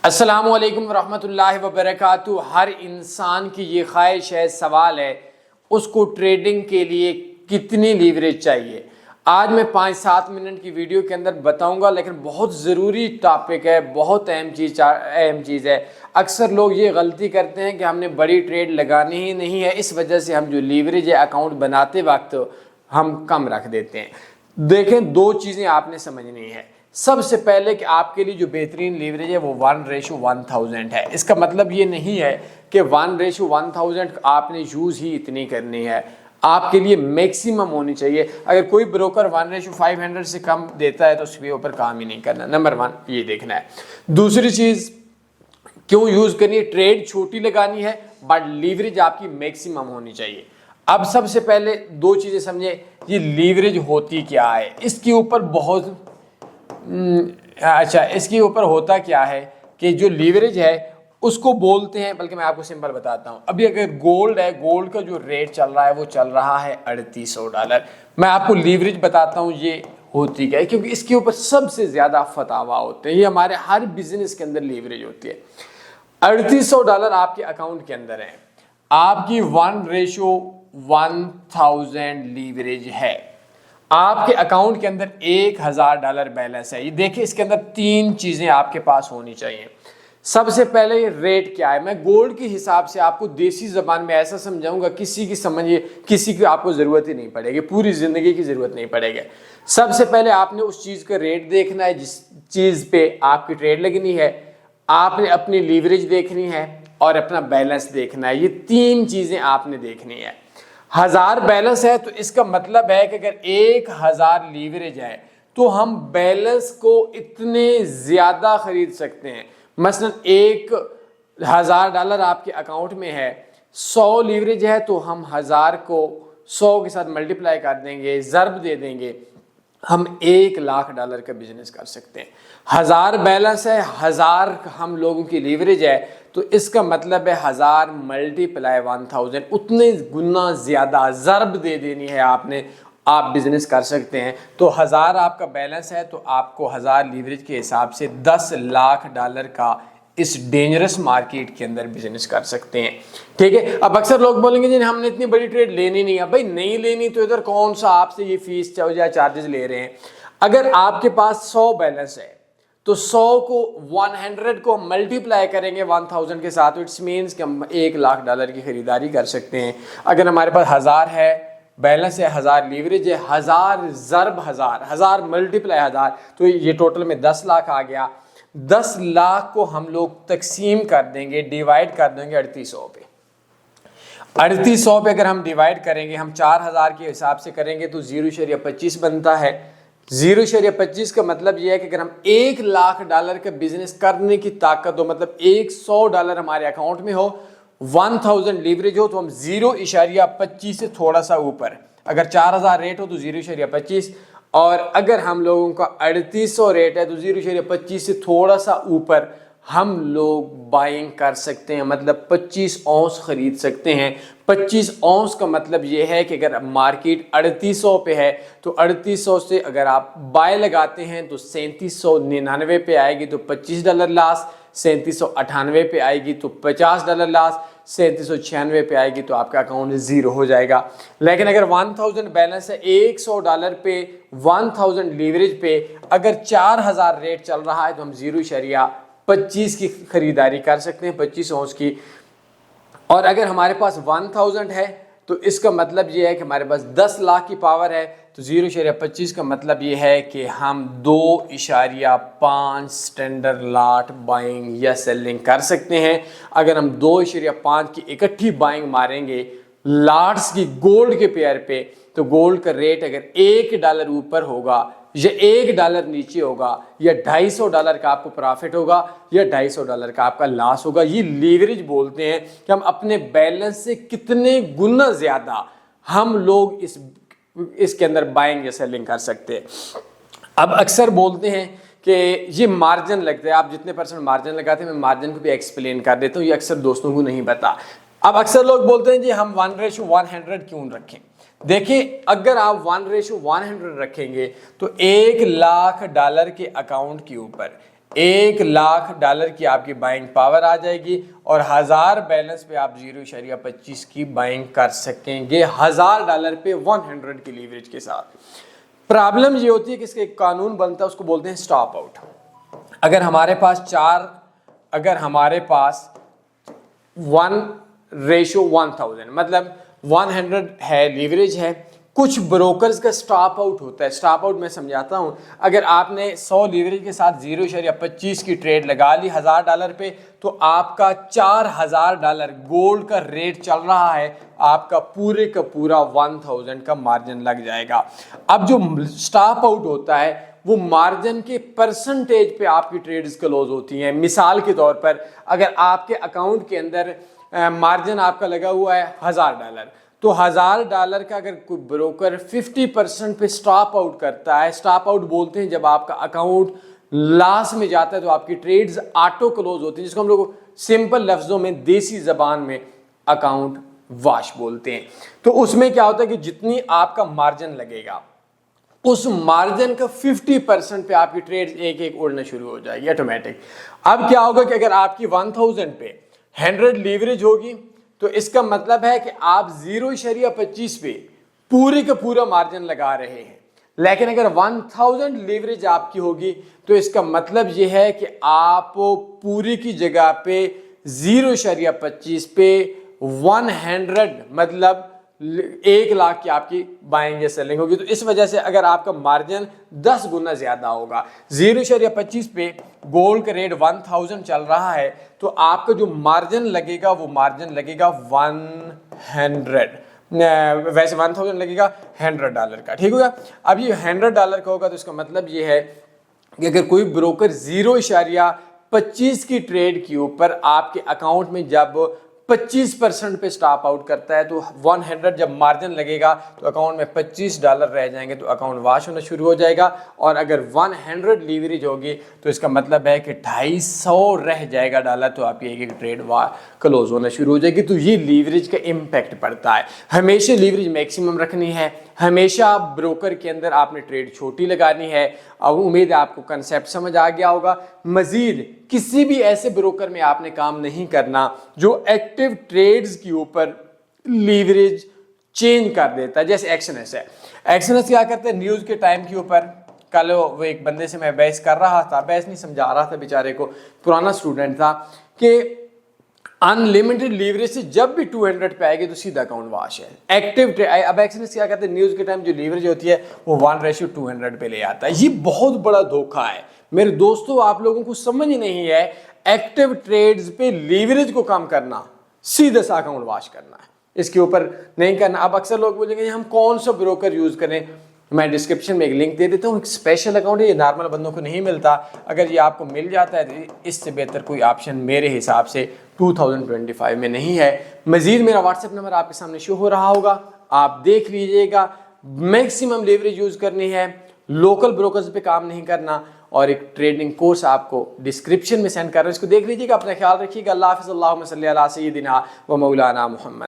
अस्सलामु अलैकुम वरहमतुल्लाहि वबरकातुहू। हर इंसान की ये ख्वाहिश है, सवाल है, उसको ट्रेडिंग के लिए कितनी लीवरेज चाहिए। आज मैं 5-7 मिनट की वीडियो के अंदर बताऊंगा, लेकिन बहुत ज़रूरी टॉपिक है, बहुत अहम चीज़ है। अक्सर लोग ये गलती करते हैं कि हमने बड़ी ट्रेड लगानी ही नहीं है, इस वजह से हम जो लीवरेज है अकाउंट बनाते वक्त हम कम रख देते हैं। देखें, दो चीज़ें आपने समझनी है। सबसे पहले कि आपके लिए जो बेहतरीन लीवरेज है वो 1:1000 है। इसका मतलब ये नहीं है कि 1:1000 आपने यूज़ ही इतनी करनी है, आपके लिए मैक्सिमम होनी चाहिए। अगर कोई ब्रोकर 1:500 से कम देता है तो उसके ऊपर काम ही नहीं करना। नंबर 1 ये देखना है। दूसरी चीज़, क्यों यूज़ करनी है? ट्रेड छोटी लगानी है बट लीवरेज आपकी मैक्सिमम होनी चाहिए। अब सबसे पहले दो चीज़ें समझे, ये लीवरेज होती क्या है। इसके ऊपर बहुत इसके ऊपर होता क्या है कि जो लीवरेज है उसको बोलते हैं, बल्कि मैं आपको सिंपल बताता हूं। अभी अगर गोल्ड है, गोल्ड का जो रेट चल रहा है वो चल रहा है $3800। मैं आपको लीवरेज बताता हूं ये होती क्या है, क्योंकि इसके ऊपर सबसे ज्यादा फतावा होते हैं। ये हमारे हर बिजनेस के अंदर लीवरेज होती है। $3800 आपके अकाउंट के अंदर है, आपकी 1:1000 लीवरेज है। आपके अकाउंट के अंदर $1000 बैलेंस है। ये देखिए, इसके अंदर तीन चीजें आपके पास होनी चाहिए। सबसे पहले ये रेट क्या है, मैं गोल्ड के हिसाब से आपको देसी जबान में ऐसा समझाऊंगा, किसी की समझिए, किसी की आपको जरूरत ही नहीं पड़ेगी, पूरी जिंदगी की जरूरत नहीं पड़ेगी। सबसे पहले आपने उस चीज का रेट देखना है जिस चीज पे आपकी ट्रेड लगनी है, आपने अपनी लीवरेज देखनी है और अपना बैलेंस देखना है। ये तीन चीजें आपने देखनी है। 1000 बैलेंस है तो इसका मतलब है कि अगर 1000 लीवरेज है तो हम बैलेंस को इतने ज्यादा खरीद सकते हैं। मसलन $1000 आपके अकाउंट में है, 100 लीवरेज है तो हम 1000 को 100 के साथ मल्टीप्लाई कर देंगे, ज़र्ब दे देंगे, हम $1,00,000 का बिजनेस कर सकते हैं। 1000 बैलेंस है, 1000 हम लोगों की लीवरेज है, तो इसका मतलब है 1000 मल्टीप्लाई 1000, उतने गुना ज्यादा ज़र्ब दे देनी है आपने, आप बिजनेस कर सकते हैं। तो 1000 आपका बैलेंस है तो आपको 1000 लीवरेज के हिसाब से $10,00,000 का इस डेंजरस मार्केट के अंदर बिजनेस कर सकते हैं। ठीक है। अब अक्सर लोग बोलेंगे जी हमने इतनी बड़ी ट्रेड लेनी नहीं है। भाई नहीं लेनी तो इधर कौन सा आपसे ये फीस या चार्जेस ले रहे हैं। अगर आपके पास 100 बैलेंस है तो 100 को 100 को मल्टीप्लाई करेंगे 1000 के साथ, इट्स मीन्स कि हम $1,00,000 की खरीदारी कर सकते हैं। अगर हमारे पास 1000 है बैलेंस है, 1000 लीवरेज है, 1000 ज़र्ब 1000 मल्टीप्लाई 1000, तो ये टोटल में 10 लाख आ गया। 10 लाख को हम लोग तकसीम कर देंगे, डिवाइड कर देंगे 3800 पे। 3800 पे अगर हम डिवाइड करेंगे, हम 4000 के हिसाब से करेंगे तो 0.25 बनता है। 0.25 का मतलब यह है कि अगर हम $1,00,000 का बिजनेस करने की ताकत हो, मतलब $100 हमारे अकाउंट में हो, 1000 लीवरेज हो, तो हम 0.25 से थोड़ा सा ऊपर, अगर 4000 रेट हो तो 0.25, और अगर हम लोगों का 3800 रेट है तो 0.25 से थोड़ा सा ऊपर हम लोग बाइंग कर सकते हैं, मतलब 25 औंस खरीद सकते हैं। 25 औंस का मतलब ये है कि अगर मार्केट 3800 पे है तो 3800 से अगर आप बाय लगाते हैं तो 3799 पे आएगी तो $25 लॉस, 3798 पे आएगी तो $50 लॉस, 3796 पे आएगी तो आपका अकाउंट ज़ीरो हो जाएगा। लेकिन अगर 1000 बैलेंस है, $100 पे 1000 लीवरेज पे, अगर 4000 रेट चल रहा है तो हम 0.25 की खरीदारी कर सकते हैं, 25 औंस की। और अगर हमारे पास 1000 है तो इसका मतलब ये है कि हमारे पास 10 लाख की पावर है, तो 0.25 का मतलब ये है कि हम 2.5 स्टैंडर्ड लॉट बाइंग या सेलिंग कर सकते हैं। अगर हम 2.5 की इकट्ठी बाइंग मारेंगे लॉट्स की गोल्ड के पेयर पे, तो गोल्ड का रेट अगर $1 ऊपर होगा या $1 नीचे होगा, या $250 का आपको प्रॉफिट होगा या $250 का आपका लॉस होगा। ये लीवरेज बोलते हैं कि हम अपने बैलेंस से कितने गुना ज्यादा हम लोग इसके अंदर बाइंग या सेलिंग कर सकते हैं। अब अक्सर बोलते हैं कि ये मार्जिन लगता है, आप जितने % मार्जिन लगाते हैं, मैं मार्जिन को भी एक्सप्लेन कर देता हूँ, ये अक्सर दोस्तों को नहीं पता। अब अक्सर लोग बोलते हैं जी हम 1:100 क्यों रखें। देखिए, अगर आप 1:100 रखेंगे तो $1,00,000 के अकाउंट के ऊपर $1,00,000 की आपकी बाइंग पावर आ जाएगी और 1000 बैलेंस पे आप 0.25 की बाइंग कर सकेंगे $1000 पे 100 की लीवरेज के साथ। प्रॉब्लम ये होती है कि इसका एक कानून बनता है, उसको बोलते हैं स्टॉप आउट। अगर हमारे पास 1:1000 मतलब 100 है लीवरेज है, कुछ ब्रोकर्स का स्टॉप आउट होता है। स्टॉप आउट मैं समझाता हूं। अगर आपने 100 लीवरेज के साथ 0.25 की ट्रेड लगा ली $1000 पे, तो आपका $4000 गोल्ड का रेट चल रहा है, आपका पूरे का पूरा 1000 का मार्जिन लग जाएगा। अब जो स्टॉप आउट होता है वो मार्जिन के परसेंटेज पे आपकी ट्रेड्स क्लोज होती हैं। मिसाल के तौर पर अगर आपके अकाउंट के अंदर मार्जिन आपका लगा हुआ है $1000, तो $1000 का अगर कोई ब्रोकर 50% पे स्टॉप आउट करता है, स्टॉप आउट बोलते हैं जब आपका अकाउंट लॉस में जाता है तो आपकी ट्रेड्स ऑटो क्लोज होती है, जिसको हम लोग सिंपल लफ्जों में देसी जबान में अकाउंट वॉश बोलते हैं। तो उसमें क्या होता है कि जितनी आपका मार्जिन लगेगा उस मार्जिन का 50% पे आपकी ट्रेड्स एक एक उड़ना शुरू हो जाएगी ऑटोमेटिक। अब क्या होगा कि अगर आपकी 1000 पे 100 लीवरेज होगी तो इसका मतलब है कि आप 0.25 पे पूरी का पूरा मार्जिन लगा रहे हैं। लेकिन अगर 1000 लीवरेज आपकी होगी तो इसका मतलब यह है कि आप पूरी की जगह पे 0.25 पे 100 मतलब 1,00,000 की आपकी बाइंग या सेलिंग होगी। तो इस वजह से अगर आपका मार्जिन 10 गुना ज्यादा होगा, 0.25 पे गोल्ड का रेट 1000 चल रहा है, तो आपका जो मार्जिन लगेगा वो मार्जिन लगेगा 100, वैसे 1000 लगेगा $100 का, ठीक होगा। अब ये $100 का होगा तो इसका मतलब ये है कि अगर कोई ब्रोकर 0.25 की ट्रेड के ऊपर आपके अकाउंट में जब 25% पे स्टॉप आउट करता है तो 100 जब मार्जिन लगेगा तो अकाउंट में $25 रह जाएंगे, तो अकाउंट वॉश होना शुरू हो जाएगा। और अगर 100 लीवरेज होगी तो इसका मतलब है कि 250 रह जाएगा डॉलर, तो आपकी एक एक ट्रेड क्लोज होना शुरू हो जाएगी। तो ये लीवरेज का इम्पैक्ट पड़ता है। हमेशा लीवरेज मैक्सिमम रखनी है, हमेशा ब्रोकर के अंदर आपने ट्रेड छोटी लगानी है। अब उम्मीद है आपको कंसेप्ट समझ आ गया होगा। मजीद किसी भी ऐसे ब्रोकर में आपने काम नहीं करना जो एक्टिव ट्रेड्स के ऊपर लीवरेज चेंज कर देता है, जैसे एक्सएनएस है। एक्सएनएस क्या करते हैं, न्यूज़ के टाइम के ऊपर, कल वो एक बंदे से मैं बहस कर रहा था, बहस नहीं समझा रहा था, बेचारे को पुराना स्टूडेंट था, कि अनलिमिटेड लीवरेज से जब भी 200 पे आएगी तो सीधा अकाउंट वॉश है। एक्टिव अब एक्सएनएस क्या करते हैं, न्यूज़ के टाइम जो लीवरेज होती है वो 1:200 पे ले आता है। ये बहुत बड़ा धोखा है मेरे दोस्तों, आप लोगों को समझ नहीं है। एक्टिव ट्रेड्स पे लीवरेज को कम करना, सीधा सा अकाउंट वॉश करना है, इसके ऊपर नहीं करना। अब अक्सर लोग बोलेंगे हम कौन सा ब्रोकर यूज करें, मैं डिस्क्रिप्शन में एक लिंक दे देता हूँ, एक स्पेशल अकाउंट है, ये नॉर्मल बंदों को नहीं मिलता। अगर ये आपको मिल जाता है तो इससे बेहतर कोई ऑप्शन मेरे हिसाब से 2025 में नहीं है। मजीद मेरा व्हाट्सएप नंबर आपके सामने शो हो रहा होगा, आप देख लीजिएगा। मैक्सिमम लेवरेज यूज करनी है, लोकल ब्रोकर्स पे काम नहीं करना, और एक ट्रेडिंग कोर्स आपको डिस्क्रिप्शन में सेंड कर रहे हैं, इसको देख लीजिएगा। अपना ख्याल रखिएगा। अल्लाह हाफ़िज़। अल्लाहुम्मा सल्ली अला सय्यिदिना व मौलाना मुहम्मद।